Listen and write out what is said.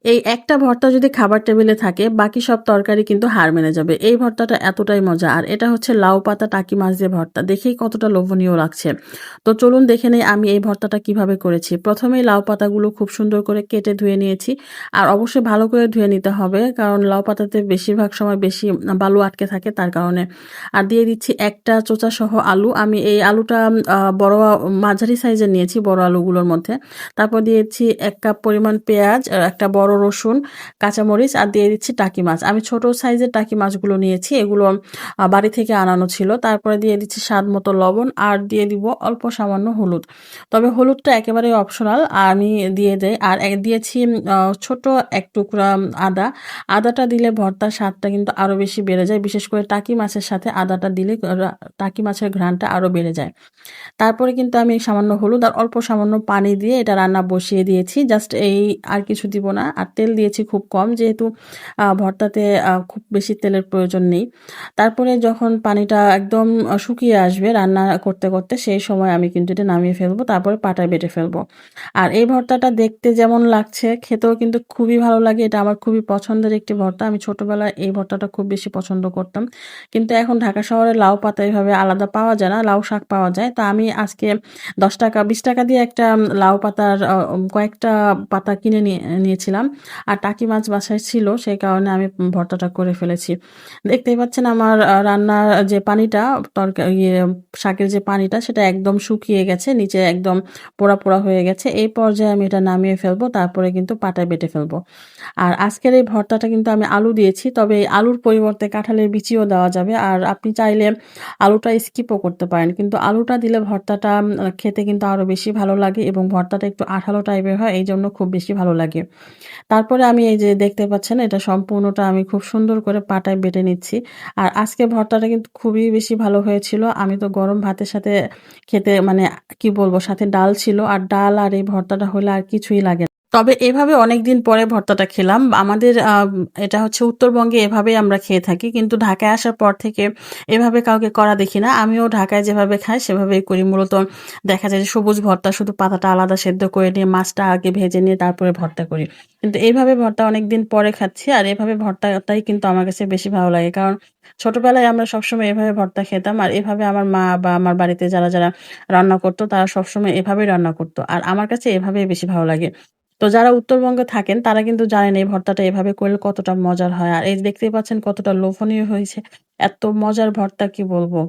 এই একটা ভর্তা যদি খাবার টেবিলে থাকে বাকি সব তরকারি কিন্তু হার মেনে যাবে। এই ভর্তাটা এতটাই মজা। আর এটা হচ্ছে লাউ পাতা টাকি মাছ দিয়ে ভর্তা। দেখেই কতটা লোভনীয় লাগছে। তো চলুন দেখে নেই আমি এই ভর্তাটা কিভাবে করেছি। প্রথমেই লাউ পাতাগুলো খুব সুন্দর করে কেটে ধুয়ে নিয়েছি। আর অবশ্যই ভালো করে ধুয়ে নিতে হবে কারণ লাউ পাতাতে বেশিরভাগ সময় বেশি বালু আটকে থাকে তার কারণে। আর দিয়ে দিচ্ছি একটা চোচা সহ আলু। আমি এই আলুটা বড় মাঝারি সাইজের নিয়েছি বড় আলুগুলোর মধ্যে। তারপর দিয়েছি ১ কাপ পরিমাণ পেঁয়াজ, একটা বড় রসুন, কাঁচামরিচ আর দিয়ে দিচ্ছি টাকি মাছ। আমি ছোট সাইজের টাকি মাছগুলো নিয়েছি। এগুলো বাড়ি থেকে আনানো ছিল। তারপরে দিয়ে দিচ্ছি স্বাদ মতো লবণ আর দিয়ে দিব অল্প সামান্য হলুদ। তবে হলুদটা একেবারেই অপশনাল আমি দিয়ে দেই। আর দিয়েছি ছোট ১ টুকরা আদা। আদাটা দিলে ভর্তার স্বাদটা কিন্তু আরো বেশি বেড়ে যায়। বিশেষ করে টাকি মাছের সাথে আদাটা দিলে টাকি মাছের ঘ্রাণটা আরো বেড়ে যায়। তারপরে কিন্তু আমি সামান্য হলুদ আর অল্প সামান্য পানি দিয়ে এটা রান্না বসিয়ে দিয়েছি। জাস্ট এই আর কিছু দিব না। আর তেল দিয়েছি খুব কম যেহেতু ভর্তাতে খুব বেশি তেলের প্রয়োজন নেই। তারপরে যখন পানিটা একদম শুকিয়ে আসবে রান্না করতে, করতে সেই সময় আমি কিন্তু এটা নামিয়ে ফেলবো। তারপরে পাটায় বেটে ফেলবো। আর এই ভর্তাটা দেখতে যেমন লাগছে খেতেও কিন্তু খুবই ভালো লাগে। এটা আমার খুবই পছন্দের একটি ভর্তা। আমি ছোটবেলায় এই ভর্তাটা খুব বেশি পছন্দ করতাম। কিন্তু এখন ঢাকা শহরে লাউ পাতা এভাবে আলাদা পাওয়া যায় না। লাউ শাক পাওয়া যায়। তো আমি আজকে ৳১০ ৳২০ দিয়ে একটা লাউ পাতার কয়েকটা পাতা কিনে নিয়েছিলাম। আর টাকি মাছ বাসায় ছিল সেই কারণে আমি ভর্তাটা করে ফেলেছি। দেখতেই পাচ্ছেন আমার রান্নার যে পানিটা শাকের যে পানিটা সেটা একদম শুকিয়ে গেছে। নিচে একদম পোড়া, পোড়া হয়ে গেছে। এই পর্যায়ে আমি এটা নামিয়ে ফেলবো। তারপরে কিন্তু পাটায় বেটে ফেলবো। আর আজকের এই ভর্তাটা কিন্তু আমি আলু দিয়েছি। তবে এই আলুর পরিবর্তে কাঁঠালের বিচিও দেওয়া যাবে। আর আপনি চাইলে আলুটা স্কিপও করতে পারেন। কিন্তু আলুটা দিলে ভর্তাটা খেতে কিন্তু আরো বেশি ভালো লাগে এবং ভর্তাটা একটু আঠালো টাইপের হয় এইজন্য খুব বেশি ভালো লাগে। তারপরে আমি এই যে দেখতে পাচ্ছেন এটা সম্পূর্ণটা আমি খুব সুন্দর করে পাটায় বেটে নিচ্ছি। আর আজকে ভর্তাটা কিন্তু খুবই বেশি ভালো হয়েছিল। আমি তো গরম ভাতের সাথে খেতে মানে কি বলবো সাথে ডাল ছিল। আর ডাল আর এই ভর্তাটা হলে আর কিছুই লাগে না। তবে এভাবে অনেকদিন পরে ভর্তাটা খেলাম। আমাদের এটা হচ্ছে উত্তরবঙ্গে এভাবেই আমরা খেয়ে থাকি। কিন্তু ঢাকায় আসার পর থেকে এভাবে কাউকে করা দেখি না। আমিও ঢাকায় যেভাবে খাই সেভাবেই করি। মূলত দেখা যায় যে সবুজ ভর্তা শুধু পাতাটা আলাদা সেদ্ধ করে নিয়ে মাছটা আগে ভেজে নিয়ে তারপরে ভর্তা করি। কিন্তু এইভাবে ভর্তা অনেকদিন পরে খাচ্ছি। আর এভাবে ভর্তাটাই কিন্তু আমার কাছে বেশি ভালো লাগে। কারণ ছোটবেলায় আমরা সবসময় এভাবে ভর্তা খেতাম। আর এভাবে আমার মা বা আমার বাড়িতে যারা রান্না করত তারা সবসময় এভাবেই রান্না করত। আর আমার কাছে এভাবেই বেশি ভালো লাগে। তো যারা উত্তরবঙ্গে থাকেন তারা কিন্তু জানেন এই ভর্তাটা এভাবে করলে কতটা মজার হয়। আর এই যে দেখতেই পাচ্ছেন কতটা লোভনীয় হয়েছে। এত মজার ভর্তা কি বলবো।